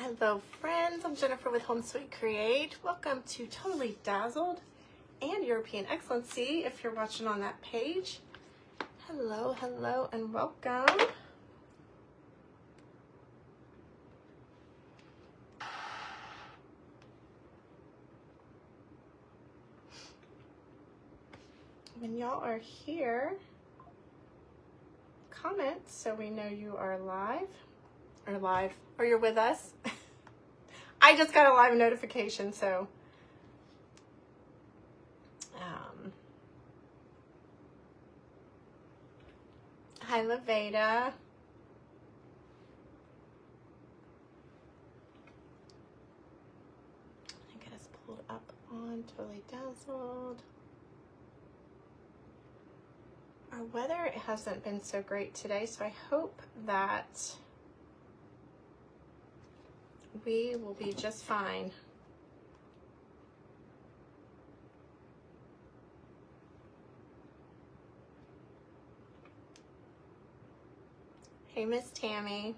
Hello friends, I'm Jennifer with Home Sweet Create. Welcome to Totally Dazzled and European Excellency if you're watching on that page. Hello, hello, and welcome. When y'all are here, comment so we know you are live, or you're with us. I just got a live notification, so hi Laveda. I get us pulled up on Totally Dazzled. Our weather hasn't been so great today, so I hope that we will be just fine. Hey, Miss Tammy.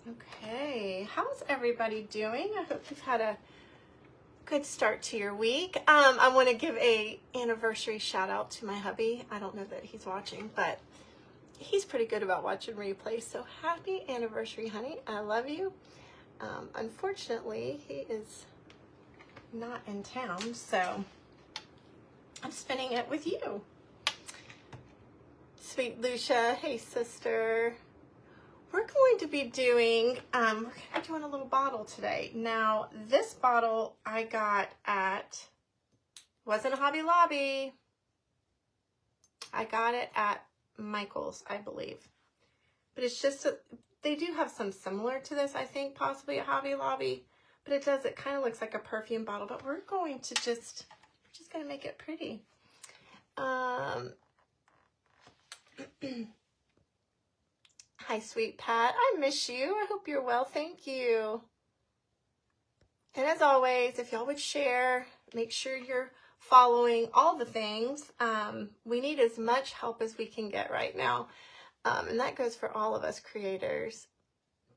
Okay, how's everybody doing? I hope you've had a good start to your week. I want to give a anniversary shout out to my hubby. I don't know that he's watching, but he's pretty good about watching replays. So happy anniversary, honey. I love you. Unfortunately, he is not in town, so I'm spending it with you. Sweet Lucia, hey sister. We're going to be doing, a little bottle today. Now, this bottle I got wasn't a Hobby Lobby. I got it at Michael's, I believe. But it's just, they do have some similar to this, I think, possibly at Hobby Lobby. But it kind of looks like a perfume bottle. But we're going to we're just going to make it pretty. Hi, sweet Pat. I miss you. I hope you're well. Thank you. And as always, if y'all would share, make sure you're following all the things. We need as much help as we can get right now. And that goes for all of us creators.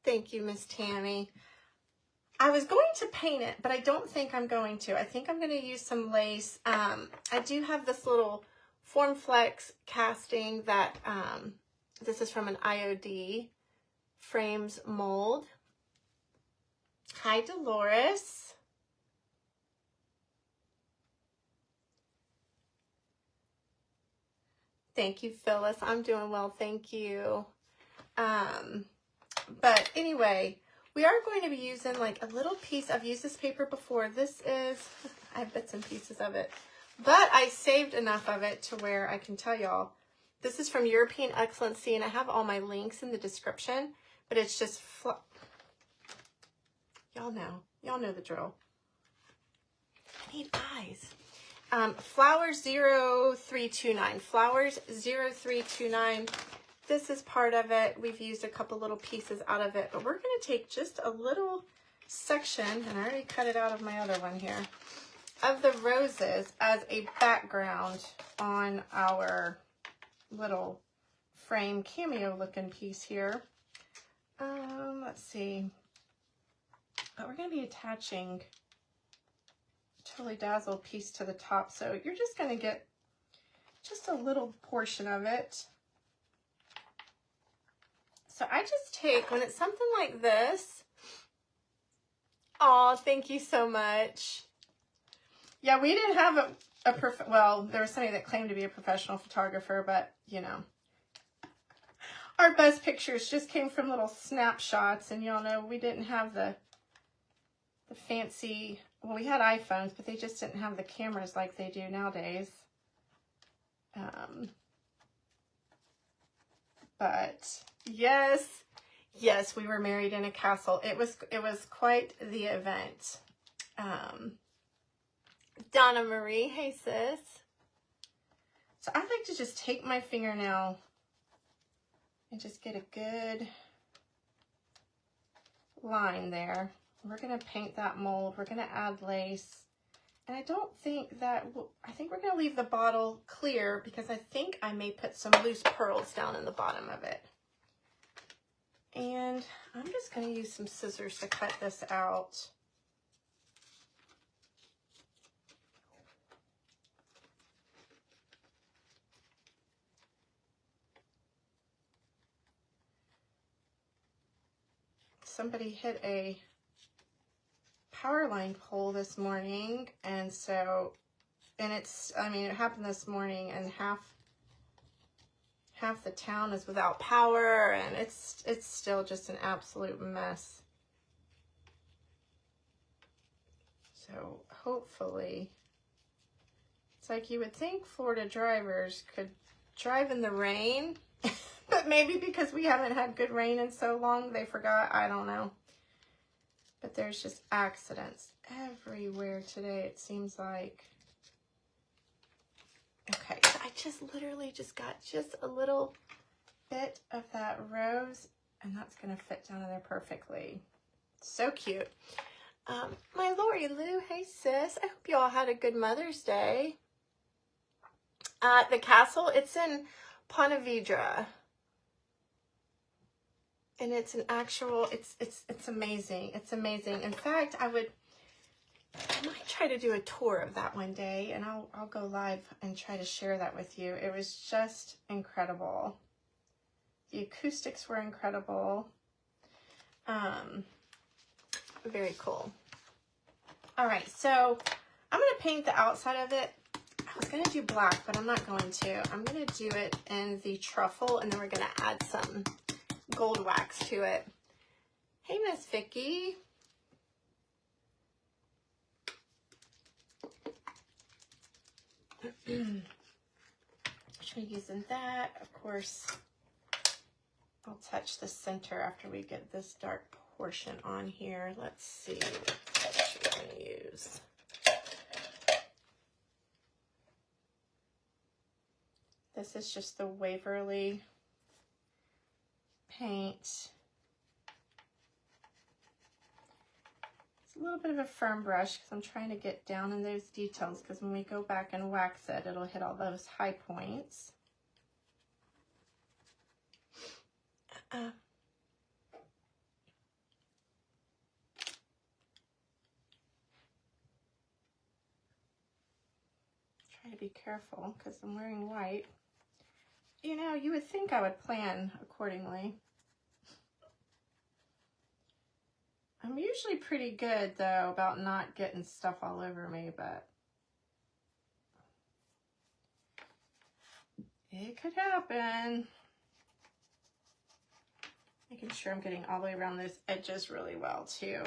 Thank you, Miss Tammy. I was going to paint it, but I don't think I'm going to. I think I'm going to use some lace. I do have this little Formflex casting that... this is from an IOD frames mold. Hi, Dolores. Thank you, Phyllis. I'm doing well, thank you. But anyway, we are going to be using like a little piece. I've used this paper before. This is, I have bits and pieces of it, but I saved enough of it to where I can tell y'all. This is from European Excellency, and I have all my links in the description, but it's just, y'all know the drill. I need eyes. Flowers 0329, Flowers 0329. This is part of it. We've used a couple little pieces out of it, but we're gonna take just a little section, and I already cut it out of my other one here, of the roses as a background on our little frame cameo looking piece here. Let's see. But we're going to be attaching a Totally Dazzled piece to the top. So you're just going to get just a little portion of it. So I just take, when it's something like this. Oh, thank you so much. Yeah, we didn't have well, there was somebody that claimed to be a professional photographer, but, you know, our best pictures just came from little snapshots, and y'all know we didn't have the fancy, well, we had iPhones, but they just didn't have the cameras like they do nowadays. But yes, we were married in a castle. It was quite the event. Donna Marie, hey sis. So I like to just take my fingernail and just get a good line there. We're going to paint that mold. We're going to add lace. And I don't think that, I think we're going to leave the bottle clear because I think I may put some loose pearls down in the bottom of it. And I'm just going to use some scissors to cut this out. Somebody hit a power line pole this morning, and so, and it's, I mean, it happened this morning, and half the town is without power, and it's still just an absolute mess. So hopefully, it's like you would think Florida drivers could drive in the rain, but maybe because we haven't had good rain in so long, they forgot. I don't know. But there's just accidents everywhere today, it seems like. Okay, so I just literally just got just a little bit of that rose, and that's going to fit down in there perfectly. So cute. My Lori Lou, hey sis. I hope you all had a good Mother's Day. The castle, it's in Ponte Vedra. And it's an actual, it's amazing. It's amazing. In fact, I might try to do a tour of that one day, and I'll go live and try to share that with you. It was just incredible. The acoustics were incredible. Very cool. All right, so I'm going to paint the outside of it. I was going to do black, but I'm not going to. I'm going to do it in the truffle, and then we're going to add some gold wax to it. Hey, Miss Vicky. Try using that. Of course, I'll touch the center after we get this dark portion on here. Let's see what touch we're going to use. This is just the Waverly paint. It's a little bit of a firm brush because I'm trying to get down in those details, because when we go back and wax it, it'll hit all those high points. Try to be careful because I'm wearing white. You know, you would think I would plan accordingly. I'm usually pretty good, though, about not getting stuff all over me, but it could happen. Making sure I'm getting all the way around those edges really well, too.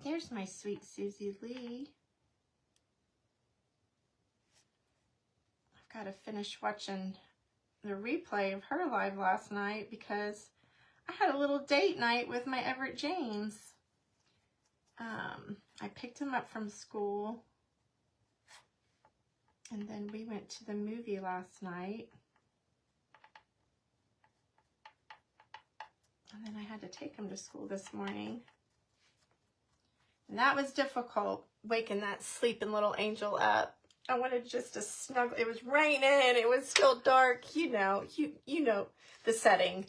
There's my sweet Susie Lee. I've got to finish watching the replay of her live last night because I had a little date night with my Everett James. I picked him up from school, and then we went to the movie last night. And then I had to take him to school this morning. And that was difficult, waking that sleeping little angel up. I wanted just to snuggle. It was raining. It was still dark. You know the setting.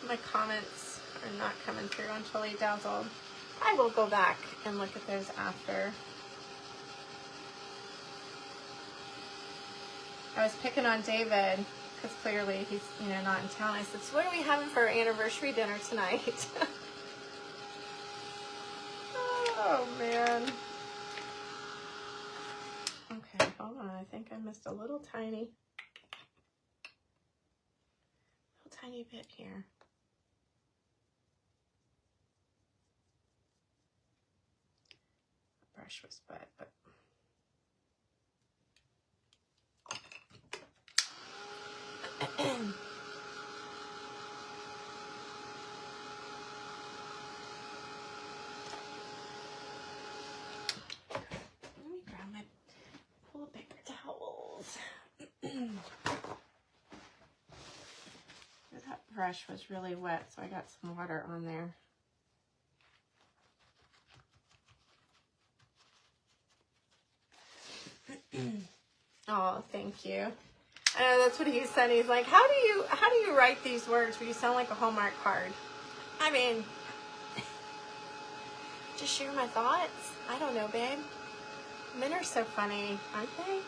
My comments are not coming through on Totally Dazzled. I will go back and look at those after. I was picking on David because clearly he's, not in town. I said, so what are we having for our anniversary dinner tonight? Oh, man. Okay, hold on. I think I missed a little tiny bit here. The brush was wet, but brush was really wet, so I got some water on there. Oh, thank you. I know that's what he said. He's like, how do you write these words where you sound like a Hallmark card? I mean, just share my thoughts. I don't know, babe. Men are so funny, aren't they?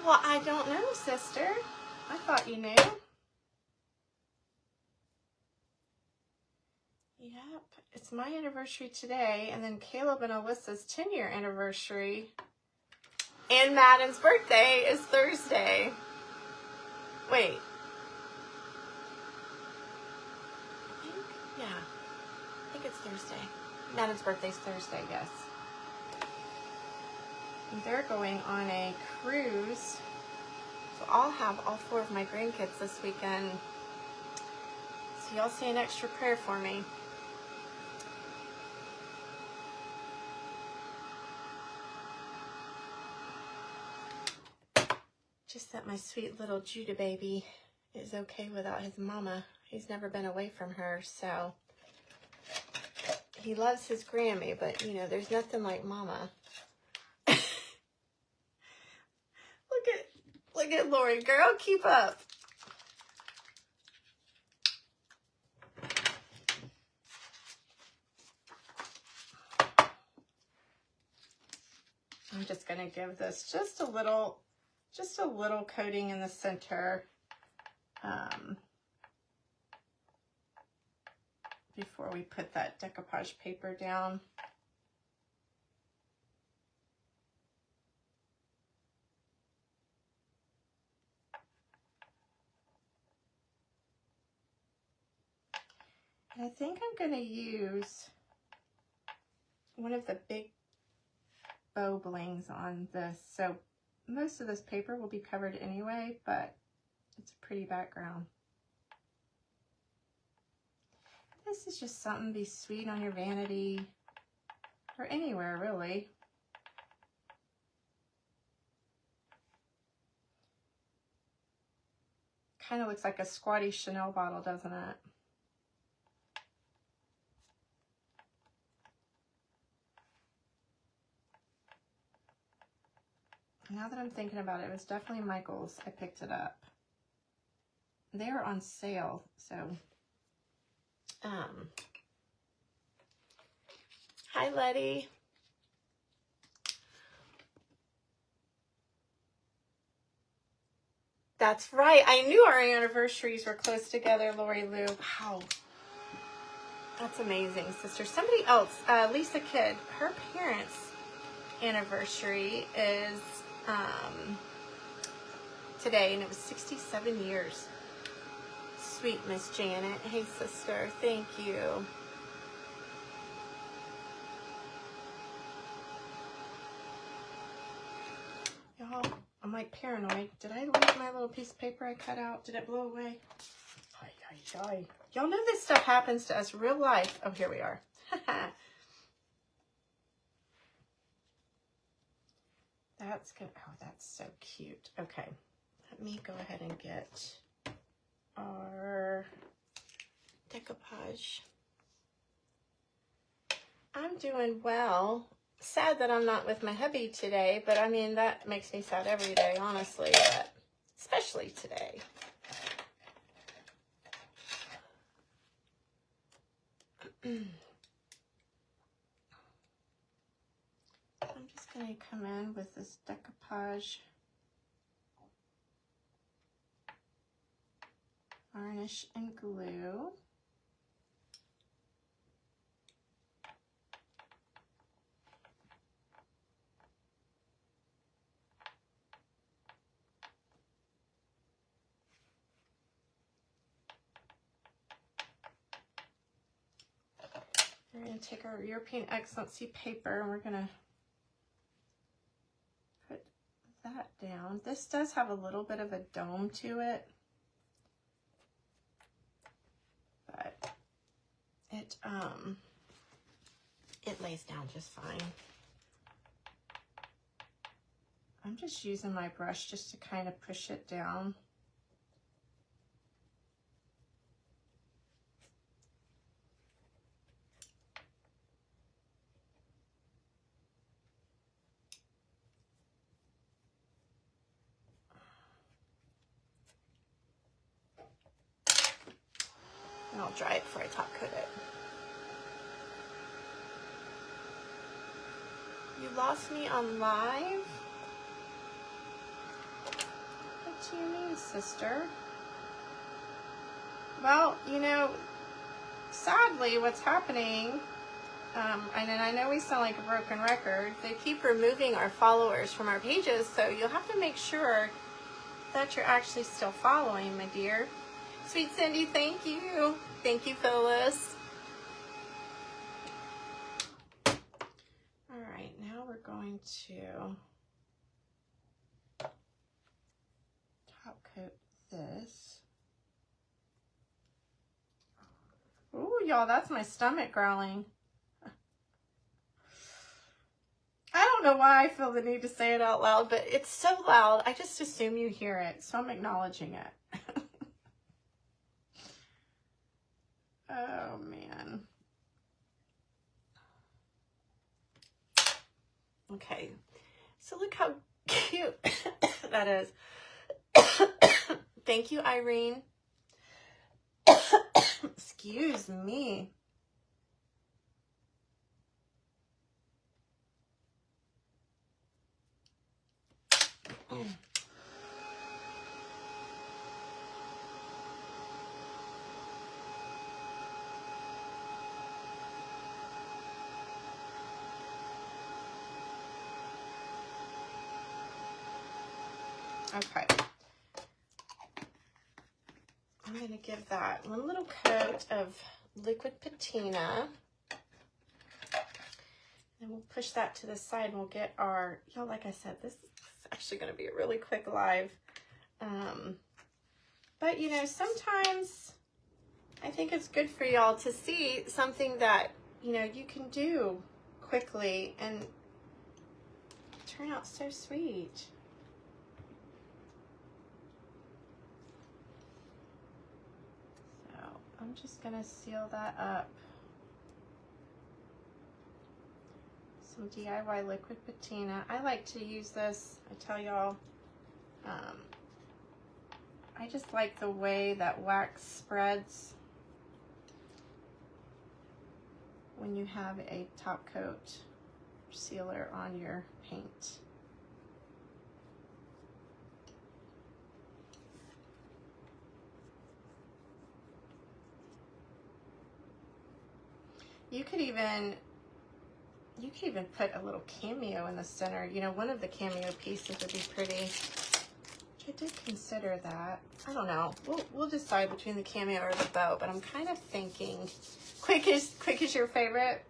Well, I don't know, sister. I thought you knew. Yep, it's my anniversary today, and then Caleb and Alyssa's 10-year anniversary. And Madden's birthday is Thursday. Wait. I think it's Thursday. Madden's birthday's Thursday, yes. And they're going on a cruise. So I'll have all 4 of my grandkids this weekend. So y'all say an extra prayer for me. Just that my sweet little Judah baby is okay without his mama. He's never been away from her, so he loves his Grammy, but you know, there's nothing like mama. Look at Lori, girl, keep up. I'm just gonna give this just a little coating in the center before we put that decoupage paper down. And I think I'm going to use one of the big bow blings on this. So most of this paper will be covered anyway, but it's a pretty background. This is just something to be sweet on your vanity or anywhere, really. Kind of looks like a squatty Chanel bottle, doesn't it? Now that I'm thinking about it, it was definitely Michael's. I picked it up. They were on sale, so hi, Letty. That's right. I knew our anniversaries were close together, Lori Lou. Wow. That's amazing, sister. Somebody else, Lisa Kidd, her parents' anniversary is today, and it was 67 years. Sweet Miss Janet. Hey, sister. Thank you. Y'all, I'm like paranoid. Did I leave my little piece of paper I cut out? Did it blow away? Y'all know this stuff happens to us real life. Oh, here we are. That's good. Oh, that's so cute. Okay, let me go ahead and get our decoupage. I'm doing well. Sad that I'm not with my hubby today, but I mean, that makes me sad every day, honestly, but especially today. I'm just going to come in with this decoupage varnish and glue. We're going to take our European Excellency paper and we're going to put that down. This does have a little bit of a dome to it, but it lays down just fine. I'm just using my brush just to kind of push it down. And I'll dry it before I top coat it. You lost me on live? What do you mean, sister? Well, you know, sadly what's happening, and I know we sound like a broken record, they keep removing our followers from our pages, so you'll have to make sure that you're actually still following, my dear. Sweet Cindy, thank you. Thank you, Phyllis. All right, now we're going to top coat this. Ooh, y'all, that's my stomach growling. I don't know why I feel the need to say it out loud, but it's so loud, I just assume you hear it, so I'm acknowledging it. Oh, man. Okay, so look how cute that is. Thank you, Irene. Excuse me. Okay. I'm going to give that one little coat of liquid patina. And we'll push that to the side and we'll get our, y'all, like I said, this is actually going to be a really quick live. But, you know, sometimes I think it's good for y'all to see something that, you know, you can do quickly and turn out so sweet. So I'm just going to seal that up. Some DIY liquid patina. I like to use this, I tell y'all, I just like the way that wax spreads when you have a top coat sealer on your paint. You could even put a little cameo in the center. You know, one of the cameo pieces would be pretty. I did consider that. I don't know. We'll decide between the cameo or the bow, but I'm kind of thinking quick is your favorite.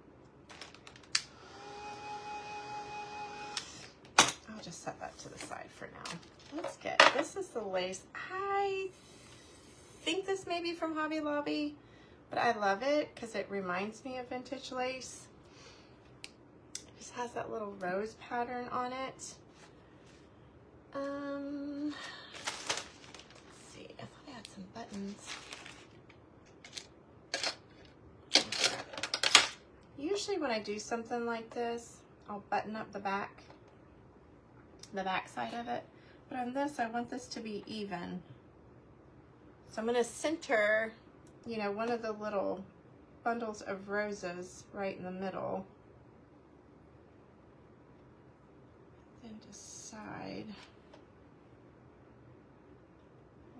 I'll just set that to the side for now. Let's get, this is the lace. I think this may be from Hobby Lobby, but I love it because it reminds me of vintage lace. It just has that little rose pattern on it. Let's see, I thought I had some buttons. Usually when I do something like this, I'll button up the back side of it. But on this, I want this to be even. So I'm gonna center, you know, one of the little bundles of roses right in the middle. Then decide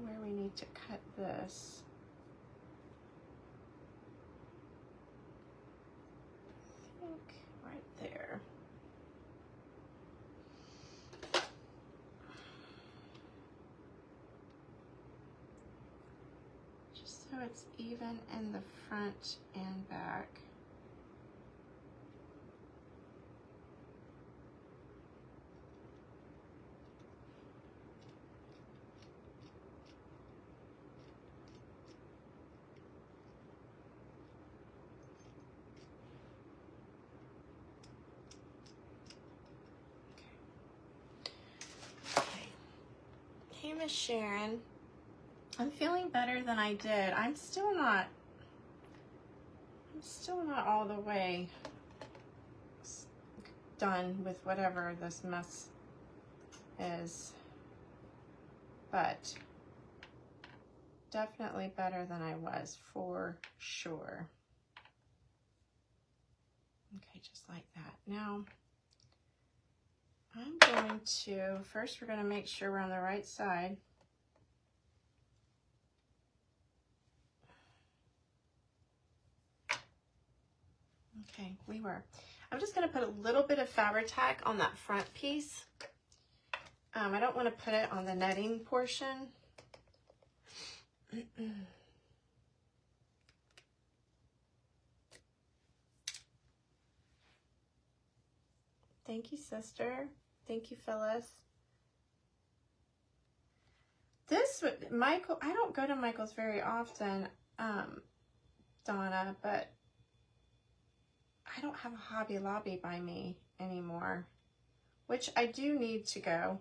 where we need to cut this. I think right there. Just so it's even in the front and back. you, Miss Sharon. I'm feeling better than I did. I'm still not all the way done with whatever this mess is, but definitely better than I was, for sure. Okay, just like that. Now, I'm going to, first we're going to make sure we're on the right side. Okay, we were. I'm just going to put a little bit of Fabri-Tac on that front piece. I don't want to put it on the netting portion. Thank you, sister. Thank you, Phyllis. This, Michael, I don't go to Michael's very often, Donna, but I don't have a Hobby Lobby by me anymore, which I do need to go.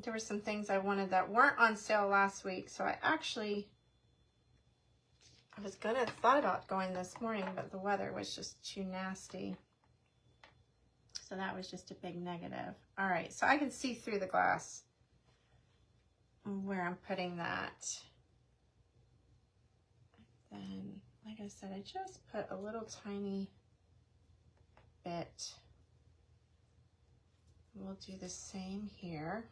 There were some things I wanted that weren't on sale last week, so I was gonna thought about going this morning, but the weather was just too nasty. So that was just a big negative. All right, so I can see through the glass where I'm putting that. Then, like I said, I just put a little tiny bit. We'll do the same here.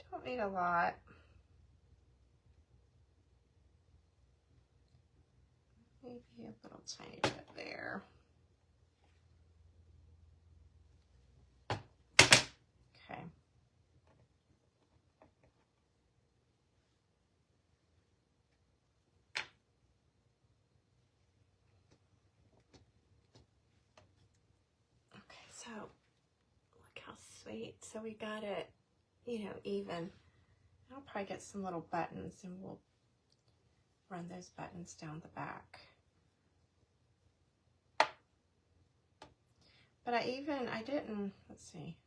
Don't need a lot. Maybe a little tiny bit there. Okay. Okay, so look how sweet. So we got it, you know, even. I'll probably get some little buttons and we'll run those buttons down the back. But I didn't, let's see.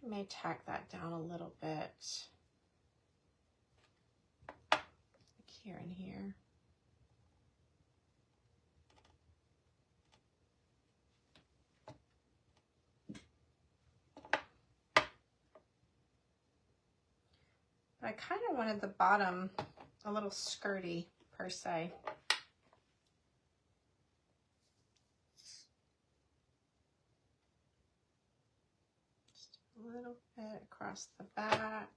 I may tack that down a little bit. Like here and here. But I kind of wanted the bottom a little skirty per se. Just a little bit across the back.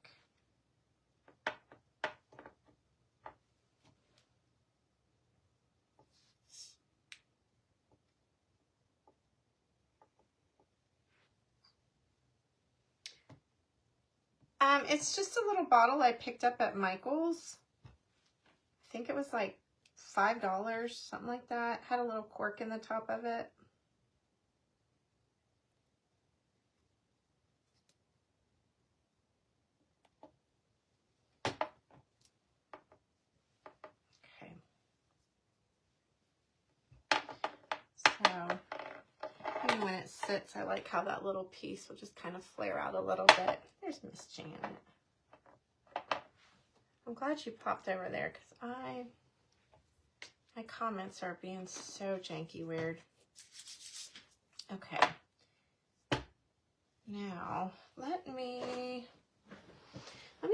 It's just a little bottle I picked up at Michael's. I think it was like $5, something like that. Had a little cork in the top of it. Okay. So, even when it sits, I like how that little piece will just kind of flare out a little bit. There's Miss Janet. I'm glad you popped over there because my comments are being so janky weird. Okay. Now, let me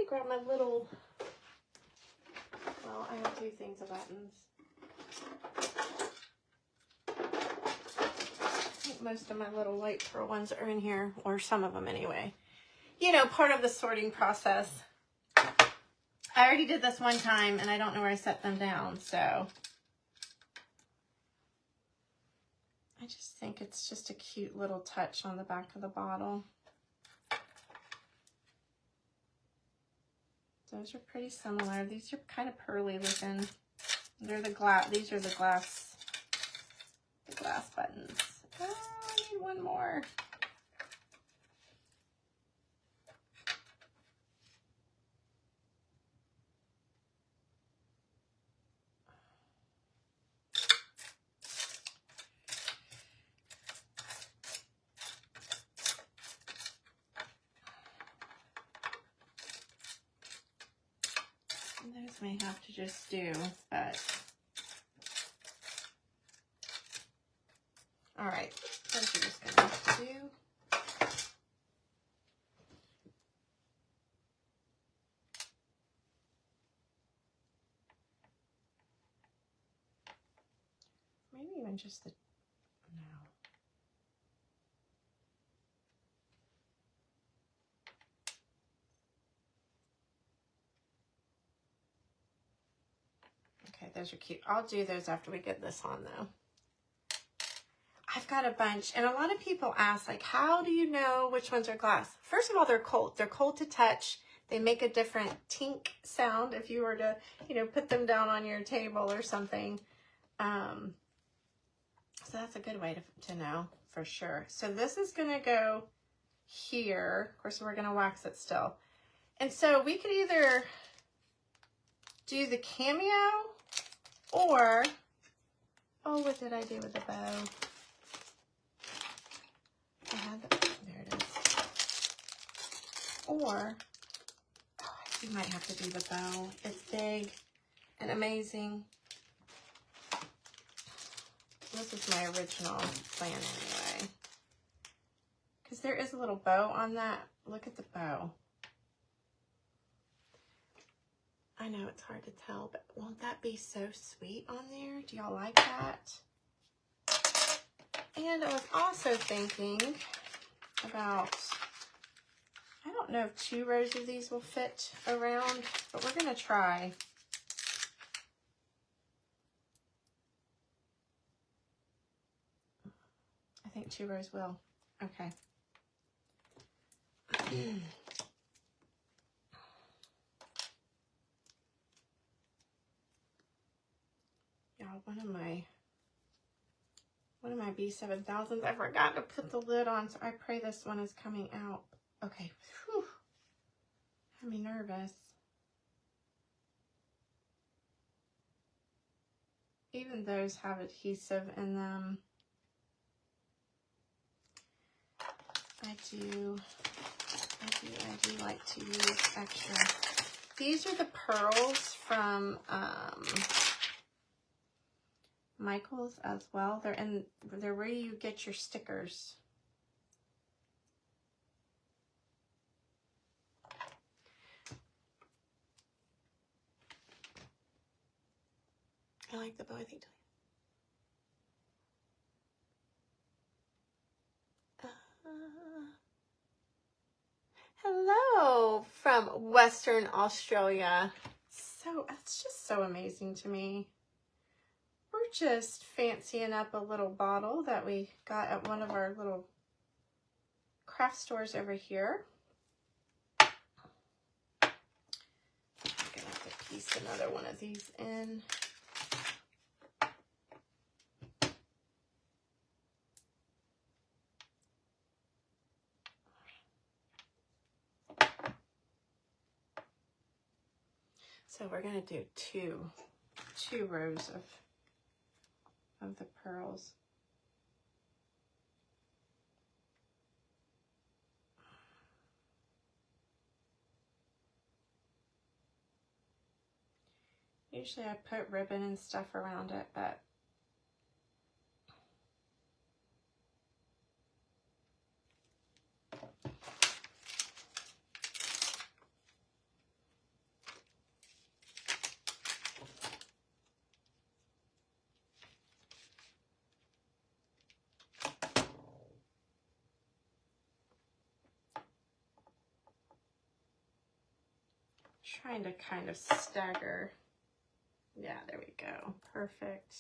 grab my little, well, I have two things of buttons. I think most of my little white pearl ones are in here, or some of them anyway. You know, part of the sorting process. I already did this one time and I don't know where I set them down, so I just think it's just a cute little touch on the back of the bottle. Those are pretty similar. These are kind of pearly looking. They're the glass. These are the glass buttons. Oh, I need one more. Those may have to just do, but all right, those are just gonna have to do. Maybe even just the, no. Okay, those are cute. I'll do those after we get this on though. I've got a bunch, and a lot of people ask, like, how do you know which ones are glass? First of all, they're cold. They're cold to touch. They make a different tink sound if you were to, you know, put them down on your table or something. So that's a good way to know for sure. So this is going to go here. Of course, we're going to wax it still. And so we could either do the cameo or, oh, what did I do with the bow? I had the, there it is. Or, oh, you might have to do the bow. It's big and amazing. This is my original plan anyway. Because there is a little bow on that. Look at the bow. I know it's hard to tell, but won't that be so sweet on there? Do y'all like that? And I was also thinking about, I don't know if 2 rows of these will fit around, but we're going to try. I think 2 rows will. Okay. Y'all, one of my B7000s, I forgot to put the lid on, so I pray this one is coming out. Okay. Whew. Had me nervous. Even those have adhesive in them. I do like to use extra. These are the pearls from Michael's as well. They're where you get your stickers. I like the bow, I think. Hello from Western Australia. So that's just so amazing to me. We're just fancying up a little bottle that we got at one of our little craft stores over here. I'm gonna have to piece another one of these in. So we're gonna do two rows of the pearls. Usually I put ribbon and stuff around it, but trying to kind of stagger. Yeah, there we go. Perfect.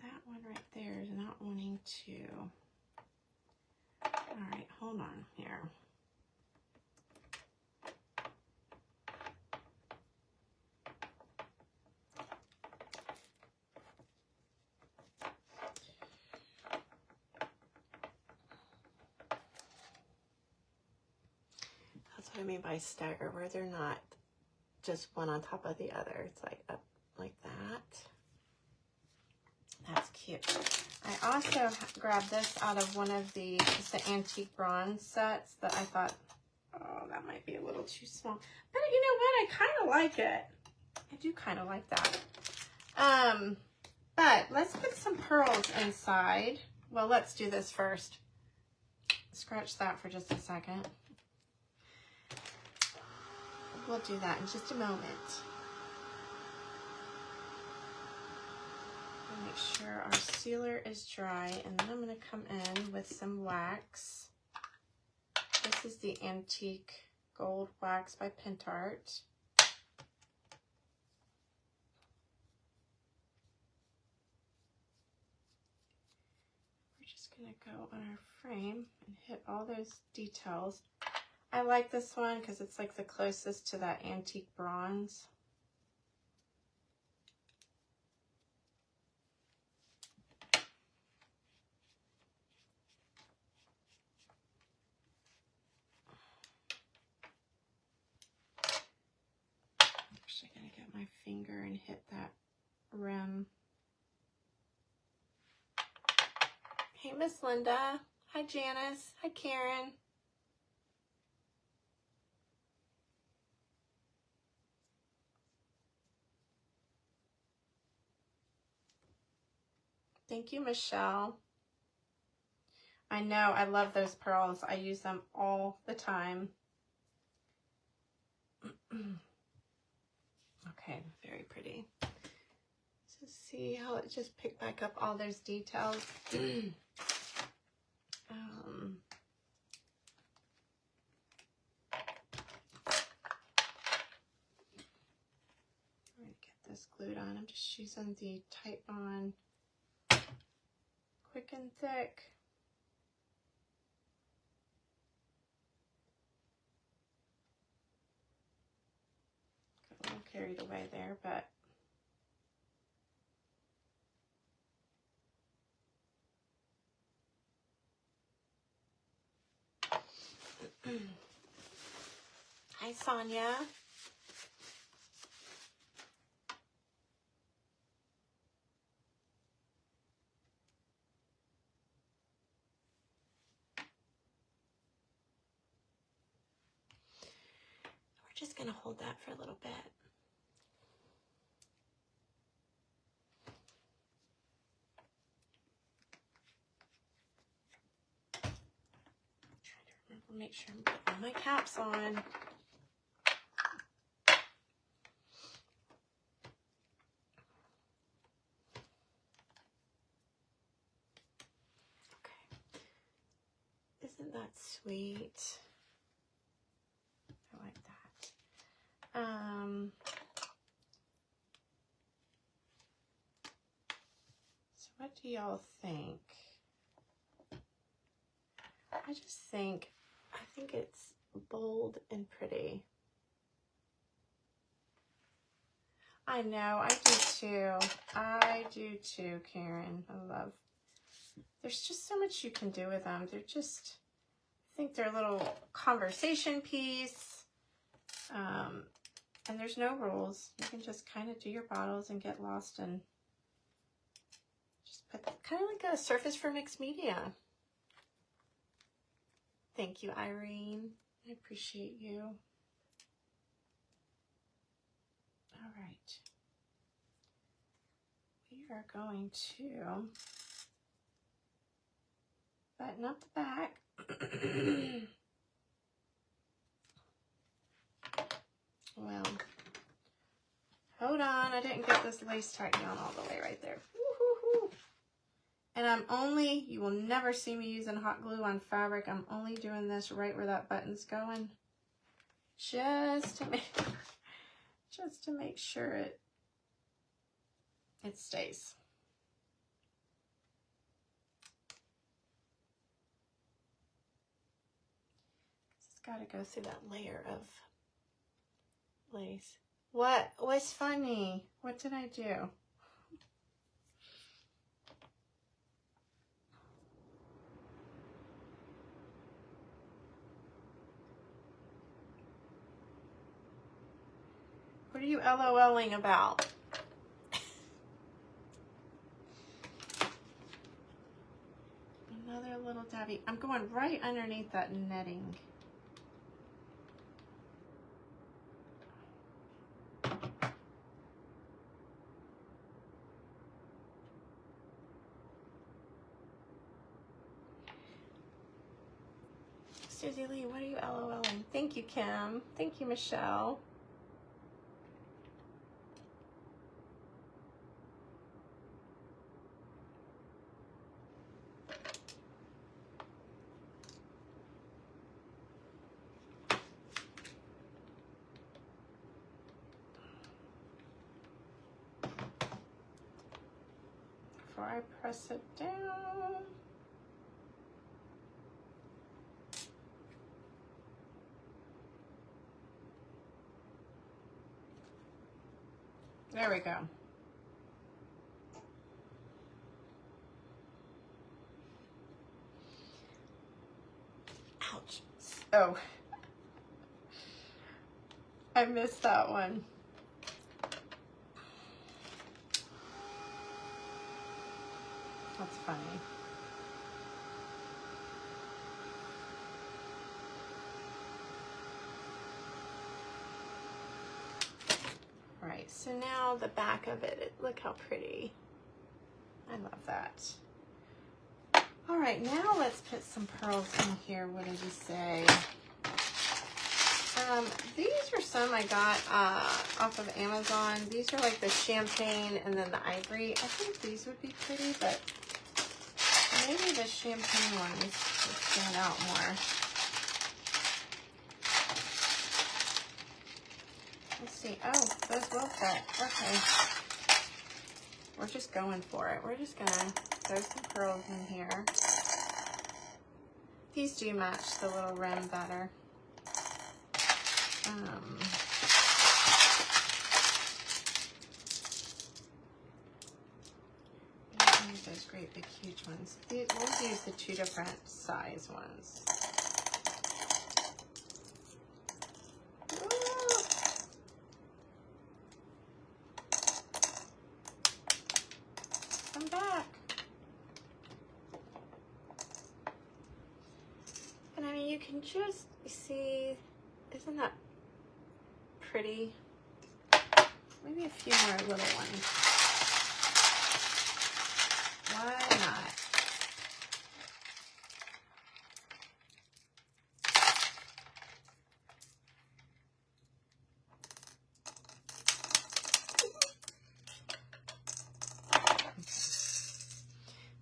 That one right there is not wanting to. All right, hold on here. what I mean by stagger, where they're not just one on top of the other. It's like up like that. That's cute. I also grabbed this out of one of the antique bronze sets that I thought, oh, that might be a little too small. But you know what? I kind of like it. I do kind of like that. But let's put some pearls inside. Well, let's do this first. Scratch that for just a second. We'll do that in just a moment. Make sure our sealer is dry, and then I'm going to come in with some wax. This is the Antique Gold Wax by Pintart. We're just going to go on our frame and hit all those details. I like this one because it's like the closest to that antique bronze. Actually, I'm going to get my finger and hit that rim. Hey, Miss Linda. Hi, Janice. Hi, Karen. Thank you, Michelle. I know, I love those pearls. I use them all the time. Okay, very pretty. So see how it just picked back up all those details. I'm going to get this glued on. I'm just using the Tight On Quick and Thick. Got a little carried away there, but hi, Sonia. We're just going to hold that for a little bit. Make sure I'm putting all my caps on. Okay. Isn't that sweet? I like that. So what do y'all think? I think it's bold and pretty. I know, I do too. I do too, Karen. There's just so much you can do with them. They're just, I think they're a little conversation piece. And there's no rules. You can just kind of do your bottles and get lost and just put kind of like a surface for mixed media. Thank you, Irene. I appreciate you. All right. We are going to button up the back. Well, hold on. I didn't get this lace tightened down all the way right there. Woo-hoo-hoo. And you will never see me using hot glue on fabric. I'm only doing this right where that button's going. Just to make sure it stays. It's got to go through that layer of lace. What was funny? What did I do? What are you LOLing about? Another little dabby. I'm going right underneath that netting. Susie Lee, what are you LOLing? Thank you, Kim. Thank you, Michelle. Before I press it down. There we go. Ouch. Oh. I missed that one. That's funny. Right, so now the back of it, look how pretty. I love that. All right, now let's put some pearls in here. What did he say? These are some I got off of Amazon. These are like the champagne and then the ivory. I think these would be pretty, but maybe the champagne ones would stand out more. Let's see. Oh, those will fit. Okay. We're just going for it. We're just going to throw some pearls in here. These do match the little rim better. Those great big huge ones. We'll use the two different size ones. Ooh. Come back. And I mean, you can just see, isn't that pretty? Maybe a few more little ones. Why not?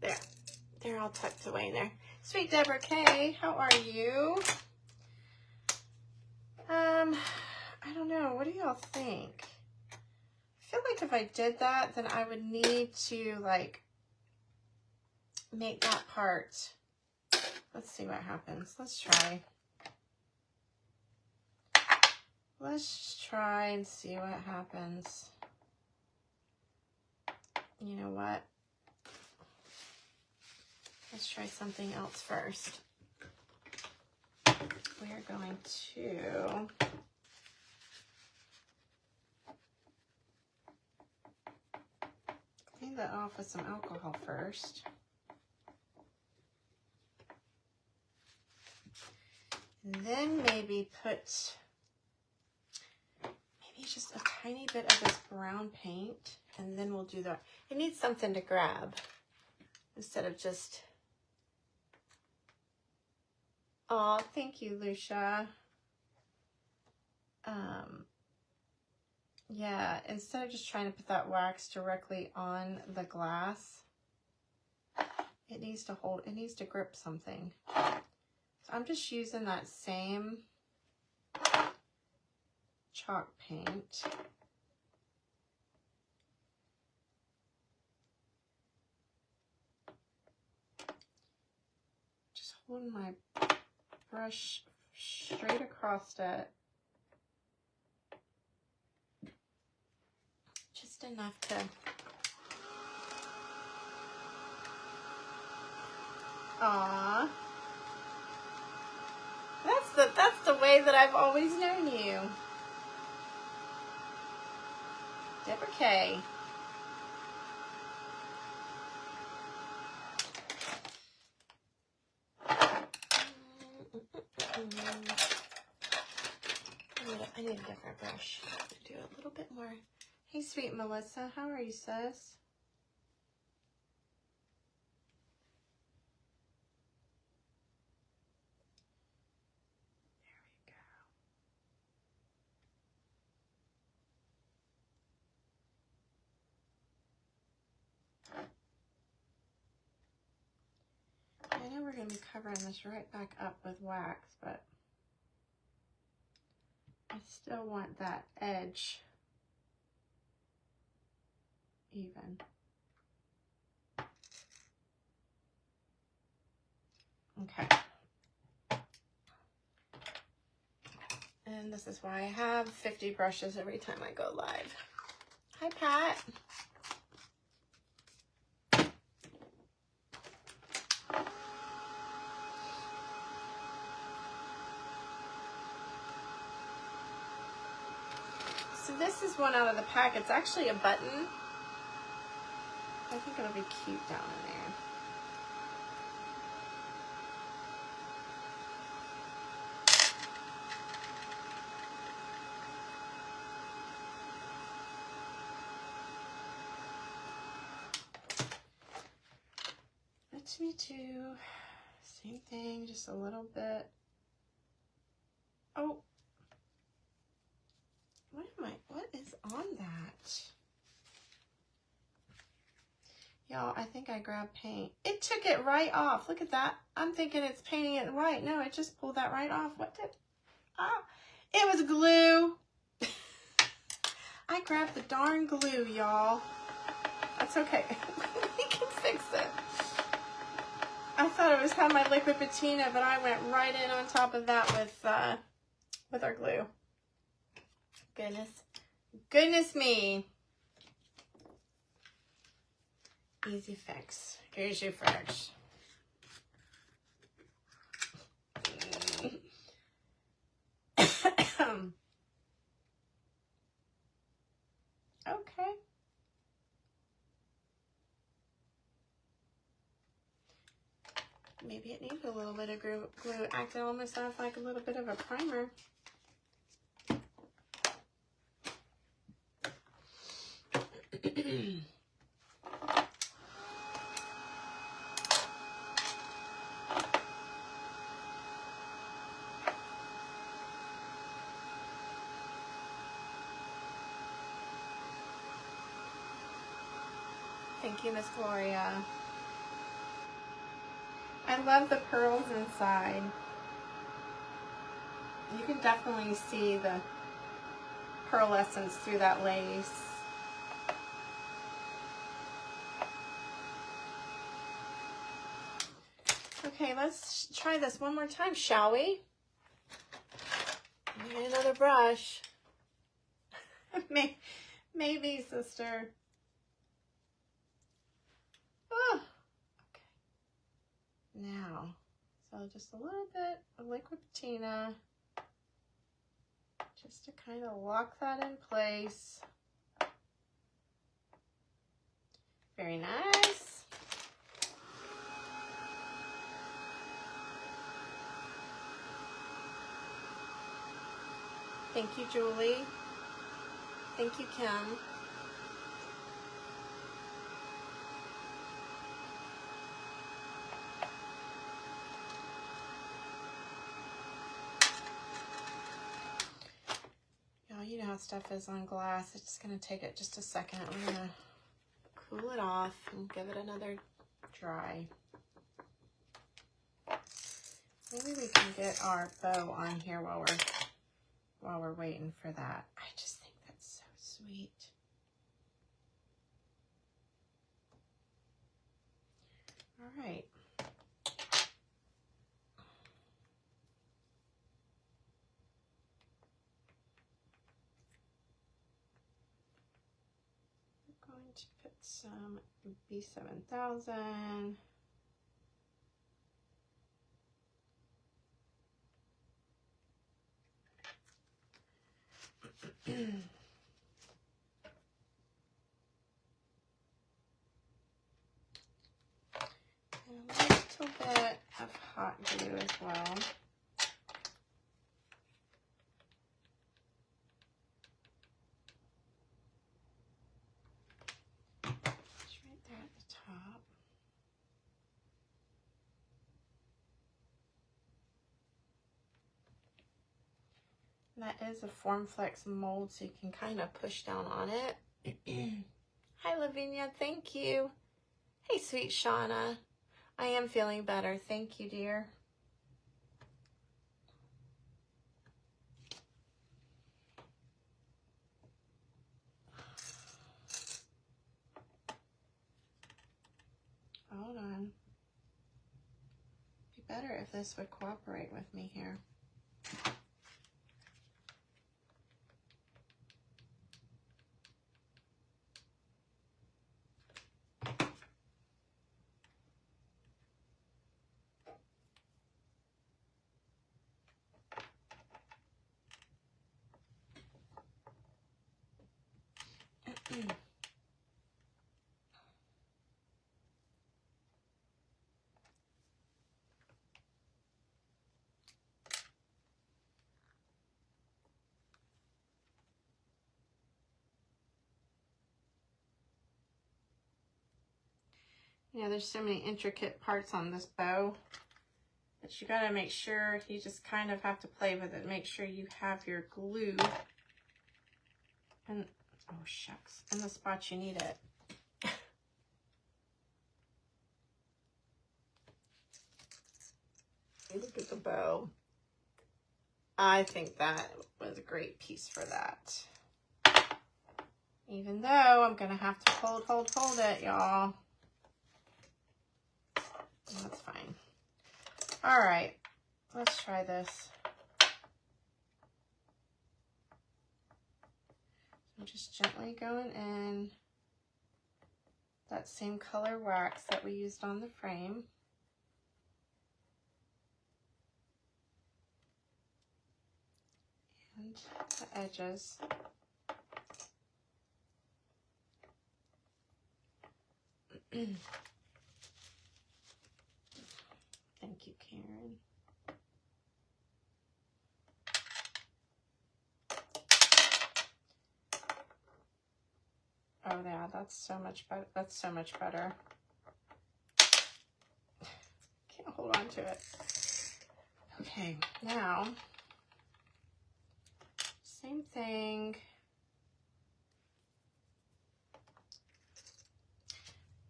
There. They're all tucked away in there. Sweet Deborah K, how are you? I don't know. What do y'all think? I feel like if I did that, then I would need to, like, make that part. Let's see what happens. Let's try. Let's try and see what happens. You know what? Let's try something else first. We are going to clean that off with some alcohol first. And then maybe put just a tiny bit of this brown paint, and then we'll do that. It needs something to grab instead of just... Oh, thank you, Lucia. Yeah, instead of just trying to put that wax directly on the glass, it needs to hold, it needs to grip something. So I'm just using that same chalk paint. Just holding my brush straight across it. Just enough to... Aww. That's the way that I've always known you. Deborah K. I need a different brush. Do a little bit more. Hey, sweet Melissa, how are you, sis? I know we're going to be covering this right back up with wax, but I still want that edge even. Okay. And this is why I have 50 brushes every time I go live. Hi, Pat. So this is one out of the pack. It's actually a button. I think it'll be cute down in there. Me too. Same thing, just a little bit. Oh, what is on that? Y'all, I think I grabbed paint. It took it right off. Look at that. I'm thinking it's painting it white. No, it just pulled that right off. What did, it was glue. I grabbed the darn glue, y'all. That's okay. We can fix it. I thought it was had my liquid patina, but I went right in on top of that with our glue. Goodness me. Easy fix. Easy fix. Okay. Maybe it needs a little bit of glue. Acting almost off like a little bit of a primer. Thank you, Miss Gloria. I love the pearls inside. You can definitely see the pearlescence through that lace. Okay, let's try this one more time, shall we? Get another brush. Maybe, sister. Oh, okay. Now, so just a little bit of liquid patina, just to kind of lock that in place. Very nice. Thank you, Julie. Thank you, Kim. Y'all, you know how stuff is on glass. It's just going to take it just a second. We're going to cool it off and give it another dry. Maybe we can get our bow on here while we're waiting for that. I just think that's so sweet. All right. We're going to put some B7000. A little bit of hot glue as well. It's right there at the top. That is a Formflex mold, so you can kind of push down on it. Hi, Lavinia. Thank you. Hey, sweet Shauna. I am feeling better. Thank you, dear. Hold on. Be better if this would cooperate with me here. Yeah, there's so many intricate parts on this bow that you gotta make sure, you just kind of have to play with it. Make sure you have your glue and, oh shucks, in the spot you need it. Look at the bow. I think that was a great piece for that. Even though I'm gonna have to hold it, y'all. That's fine. All right, let's try this. I'm just gently going in that same color wax that we used on the frame. And the edges. Thank you, Karen. Oh yeah, that's so much better. That's so much better. Can't hold on to it. Okay, now same thing.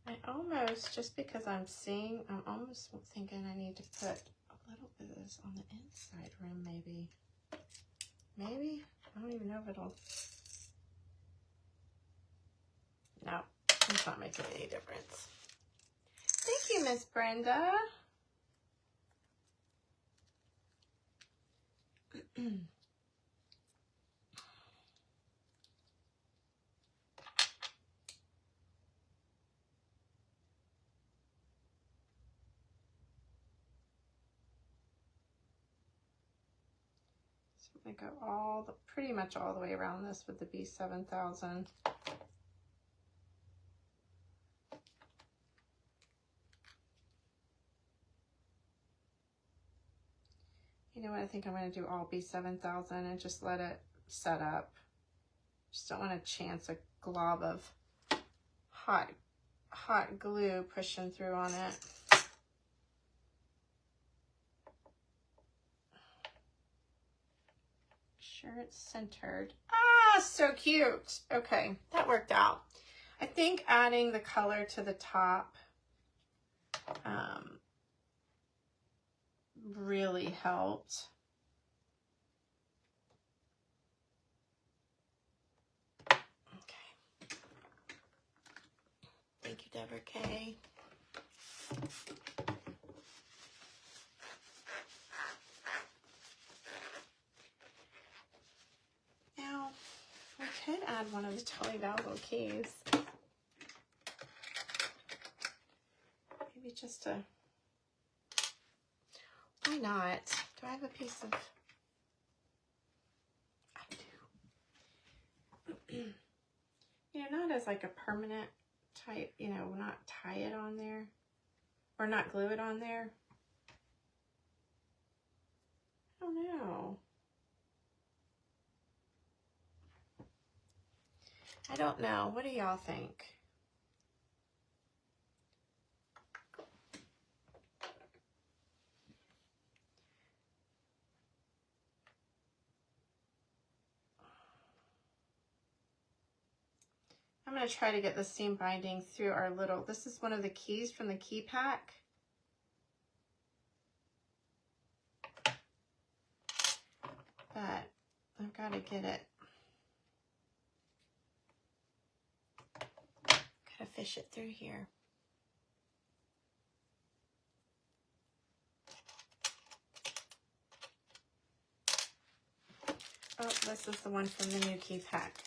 I almost, just because I'm almost thinking I need to put a little bit of this on the inside rim, maybe. Maybe? I don't even know if it'll... No, it's not making any difference. Thank you, Miss Brenda. I go pretty much all the way around this with the B7000. You know what? I think I'm going to do all B7000 and just let it set up. Just don't want to chance a glob of hot glue pushing through on it. Sure it's centered. Ah, so cute. Okay, that worked out. I think adding the color to the top really helped. Okay. Thank you, Deborah K. Now, I could add one of the Tully Dazzle keys. Maybe just a... Why not? Do I have a piece of... I do. You know, not as like a permanent type, you know, not tie it on there. Or not glue it on there? I don't know. I don't know. What do y'all think? I'm going to try to get the seam binding through our little, this is one of the keys from the key pack. But I've got to get it. Got to fish it through here. Oh, this is the one from the new key pack.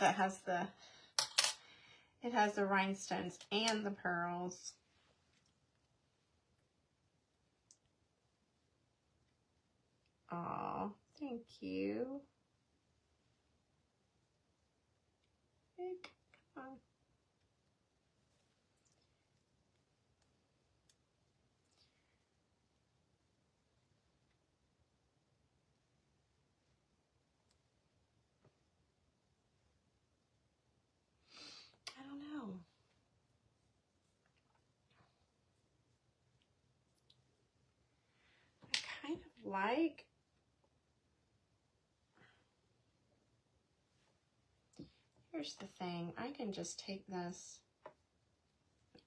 That has the, it has the rhinestones and the pearls. Oh, thank you. Come on. I don't know. I kind of like, here's the thing, I can just take this,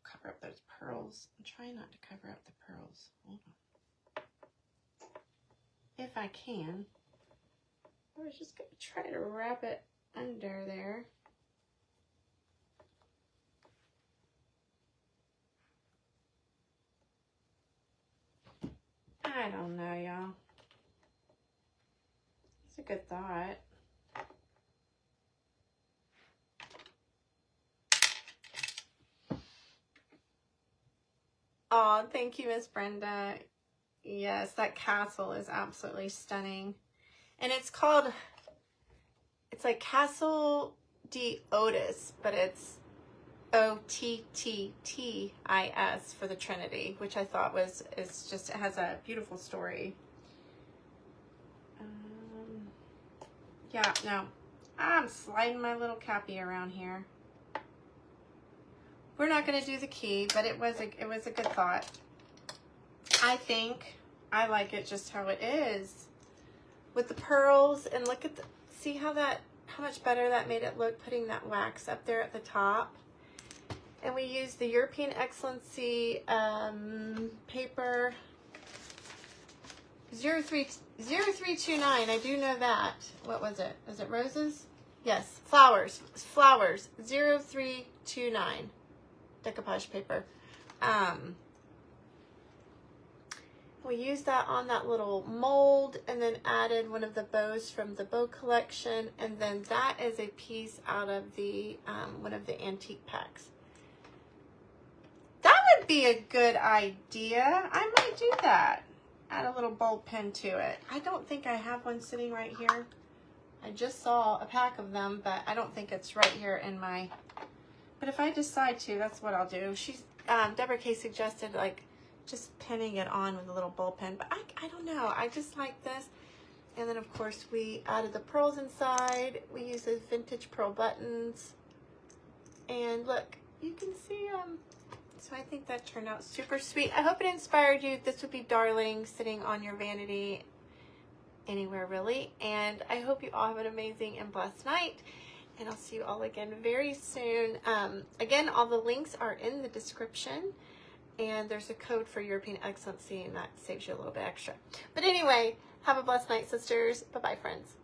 cover up those pearls. I'm trying not to cover up the pearls. Hold on. If I can. I was just going to try to wrap it under there. I don't know, y'all. It's a good thought. Oh, thank you, Miss Brenda. Yes, that castle is absolutely stunning. And it's called, it's like Castle de Otis, but it's O-T-T-T-I-S for the Trinity, which I thought was, it's just, it has a beautiful story. Yeah, no, I'm sliding my little cappy around here. We're not going to do the key, but it was a good thought. I think I like it just how it is with the pearls, and look at the, see how much better that made it look, putting that wax up there at the top. And we used the European Excellency paper 0329. I do know that. What was it? Was it roses? Yes, flowers 0329 decoupage paper. We used that on that little mold, and then added one of the bows from the bow collection, and then that is a piece out of the one of the antique packs. That would be a good idea. I might do that. Add a little bulb pin to it. I don't think I have one sitting right here. I just saw a pack of them, but I don't think it's right here in my, but if I decide to, that's what I'll do. She's, Deborah K suggested like just pinning it on with a little bulb pin, but I don't know. I just like this. And then of course we added the pearls inside. We used those vintage pearl buttons. And look, you can see them. So I think that turned out super sweet. I hope it inspired you. This would be darling sitting on your vanity anywhere really. And I hope you all have an amazing and blessed night. And I'll see you all again very soon. Again, all the links are in the description. And there's a code for European Excellency, and that saves you a little bit extra. But anyway, have a blessed night, sisters. Bye-bye, friends.